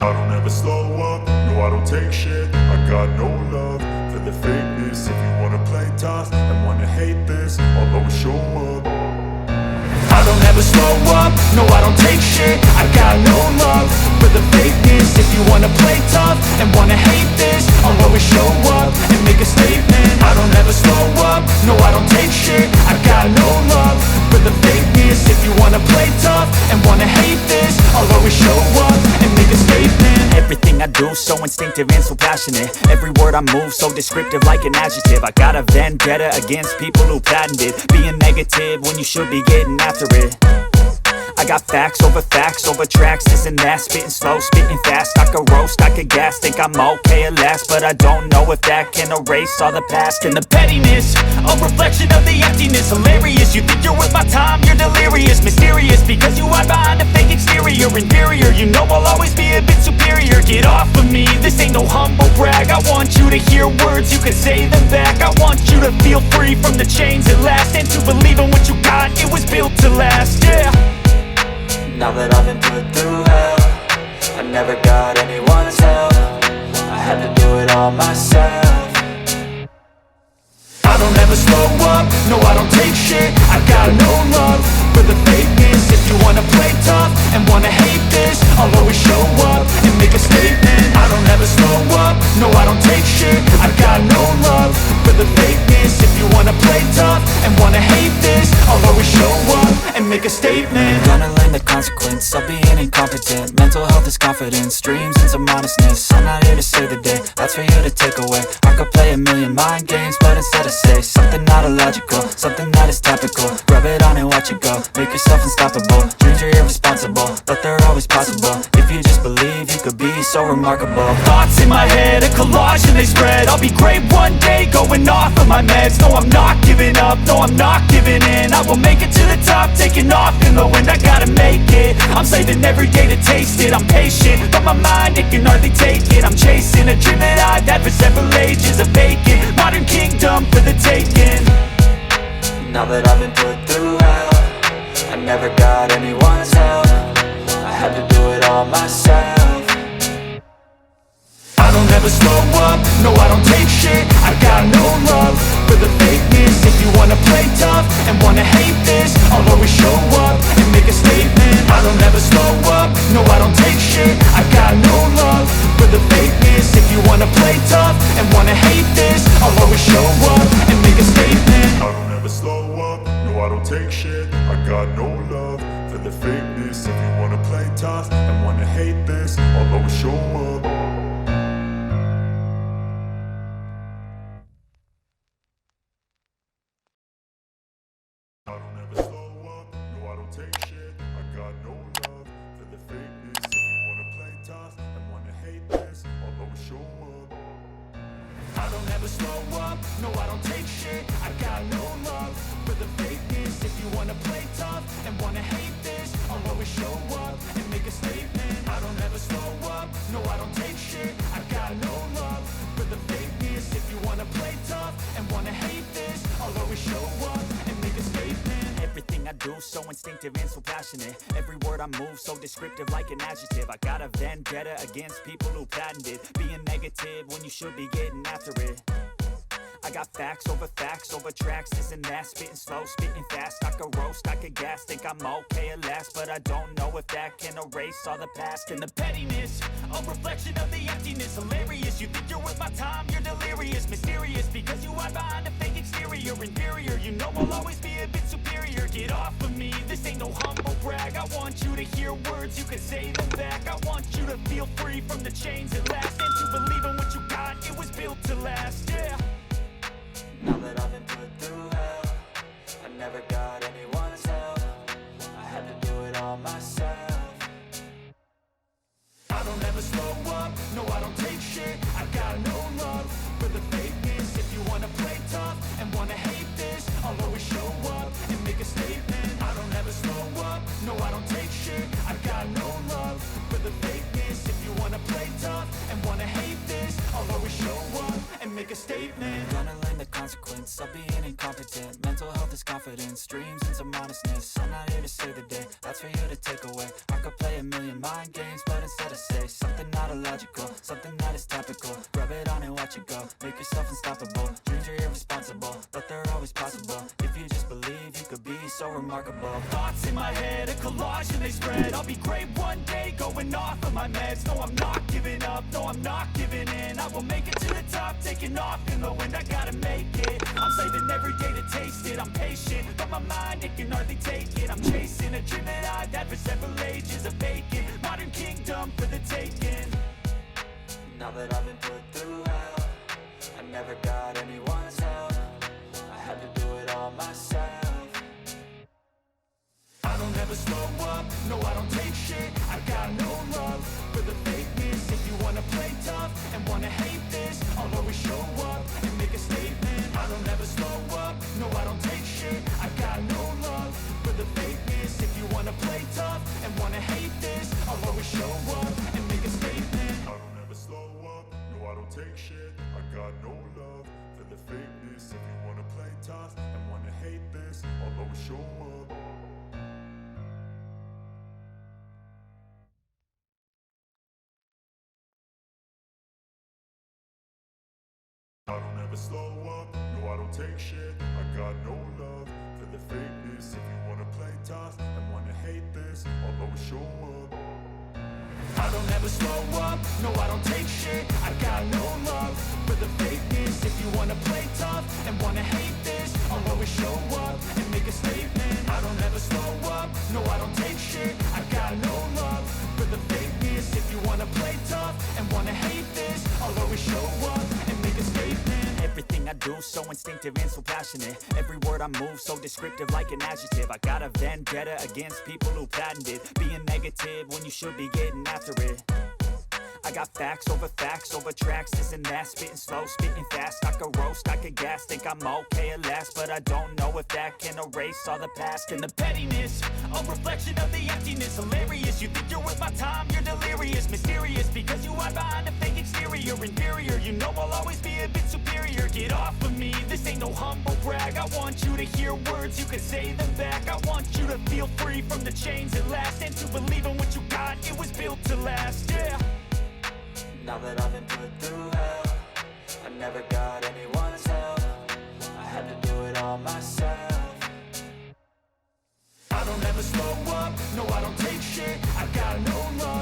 I don't ever slow up, no I don't take shit. I got no love for the fakeness. If you wanna play tough and wanna hate this, I'll always show up. I don't ever slow up, no I don't take shit. I got no love for the fakeness. If you wanna play tough and wanna hate this, I'll always show up and make a statement. I don't ever slow up, no I don't take shit. I got no love for the fakeness. If you wanna play tough and wanna hate this, I'll always show up and make a statement. Everything I do so instinctive and so passionate. Every word I move so descriptive like an adjective. I got a vendetta against people who patented being negative when you should be getting after it. I got facts over tracks, this and that. Spitting slow, spitting fast. I could roast, I could gas. Think I'm okay at last, but I don't know if that can erase all the past. And the pettiness, a reflection of the emptiness. Hilarious, you think you're worth my time, you're delirious. Mysterious, because you hide behind a fake exterior. Inferior, you know I'll always be a bit superior. Get off of me, this ain't no humble brag. I want you to hear words, you can say them back. I want you to feel free from the chains at last, and to believe in what you got, it was built to last, yeah. Now that I've been put through hell, I never got anyone's help. I had to do it all myself. I don't ever slow up, no I don't take shit. I got no love for the fakeness. If you wanna play tough and wanna hate this, I'll always show up and make a statement. I don't ever slow up, no I don't take shit. I got no love for the fakeness. If you wanna play tough and wanna hate this, I'll always show up and make a statement. Gonna learn the consequence of being incompetent. Mental health is confidence, dreams and some honestness. I'm not here to save the day, that's for you to take away. I could play a million mind games, but instead I say something not illogical, something that is topical. Rub it on and watch it go, make yourself unstoppable. Dreams are irresponsible, but they're always possible. If you just believe, you could be so remarkable. Thoughts in my head, a collage and they spread. I'll be great one day, going off of my meds. No, I'm not giving up, no, I'm not giving in. I will make it to the top, taking off in the wind. I gotta make it, I'm saving every day to taste it. I'm patient, but my mind, it can hardly take it. I'm chasing a dream that I've had for several ages. A vacant, modern kingdom for the taking. Now that I've been put through hell, I never got anyone's help. I had to do it all myself. I don't ever slow up, no I don't take shit. I got no love for the fakeness. If you wanna play tough and wanna hate this, I'll always show up and make a statement. I don't ever slow up, no I don't take shit. I got no love for the fakeness. If you wanna play tough and wanna hate this, I'll always show up and make a statement. I don't ever slow up, no I don't take shit. I got no love for the fakeness. If you wanna play tough and wanna hate this, I'll always show up. I don't ever slow up, no I don't take shit. I got no love for the fakeness. If you wanna play tough and wanna hate this, I'll always show up. I don't ever slow up, no I don't take shit. I got no love for the fakeness. If you wanna play tough and wanna hate this, I'll always show up and make a statement. I don't ever slow up, no I don't take shit. I got no love for the fakeness. If you wanna play tough and wanna hate this, I'll always show up and make a statement. Everything I do so instinctive and so passionate. Every word I move so descriptive like an adjective. I got a vendetta against people who patented being negative when you should be getting after it. I got facts over tracks, this and that. Spitting slow, spitting fast. I could roast, I could gas. Think I'm okay at last, but I don't know if that can erase all the past. And the pettiness, a reflection of the emptiness. Hilarious, you think you're worth my time, you're delirious. Mysterious, because you hide behind a fake exterior. Inferior, you know I'll always be a bit superior. Get off of me, this ain't no humble brag. I want you to hear words, you can say them back. I want you to feel free from the chains at last, and to believe in what you got, it was built to last, yeah. Now that I've been put through hell, I never got anyone's help. I had to do it all myself. I don't ever slow up, no I don't take shit. I got no love for the fakeness. If you wanna play tough and wanna hate this, I'll always show up and make a statement. I don't ever slow up, no I don't take shit. I got no love for the fakeness. If you wanna play tough and wanna hate this, I'll always show up and make a statement. Gonna learn the consequence of being incompetent. Mental health is confidence. confidence, dreams and some honestness. I'm not here to save the day, that's for you to take away. I could play a million mind games, but instead I say something not illogical, something that is topical. Rub it on and watch it go, make yourself unstoppable. Dreams are irresponsible, but they're always possible. If you just believe, you could be so remarkable. Thoughts in my head, a collage and they spread. I'll be great one day, going off of my meds. No, I'm not giving up, no, I'm not giving in. I will make it to the top, taking off in the wind. I gotta make it, I'm saving every day to taste it. I'm patient, but my mind, it can hardly take it. I'm chasing a dream that I've had for several ages. A vacant, modern kingdom for the taking. Now that I've been put through hell, I never got anyone's help. I had to do it all myself. I don't ever slow up, no I don't take shit. I got no love for the fakeness. If you wanna play tough and wanna hate this, I'll always show up and make a statement. I don't ever slow up, no I don't take shit. I got no love for the fakeness. If you wanna play tough and wanna hate this, I'll always show up and make a statement. I don't ever slow up, no I don't take shit. I got no love for the fakeness. If you wanna play tough and wanna hate this, I'll always show up. I don't ever slow up, no I don't take shit. I got no love for the fakeness. If you wanna play tough and wanna hate this, I'll always show up. I don't ever slow up, no I don't take shit. I got no love for the fakeness. If you wanna play tough and wanna hate this, I'll always show up and make a statement. I don't ever slow up, no I don't take shit. I got no love for the fakeness. If you wanna play tough and wanna hate this, I'll always show up and make a statement. Everything I do so instinctive and so passionate. Every word I move so descriptive like an adjective. I got a vendetta against people who patented being negative when you should be getting after it. I got facts over tracks, this and that. Spitting slow, spitting fast. I could roast, I could gas. Think I'm okay at last, but I don't know if that can erase all the past. And the pettiness, a reflection of the emptiness. Hilarious, you think you're worth my time, you're delirious. Mysterious, because you hide behind a fake exterior. Inferior, you know I'll always be a bit superior. Get off of me, this ain't no humble brag. I want you to hear words, you can say them back. I want you to feel free from the chains at last, and to believe in what you got, it was built to last, yeah. Now that I've been put through hell, I never got anyone's help. I had to do it all myself. I don't ever slow up, no I don't take shit. I got no love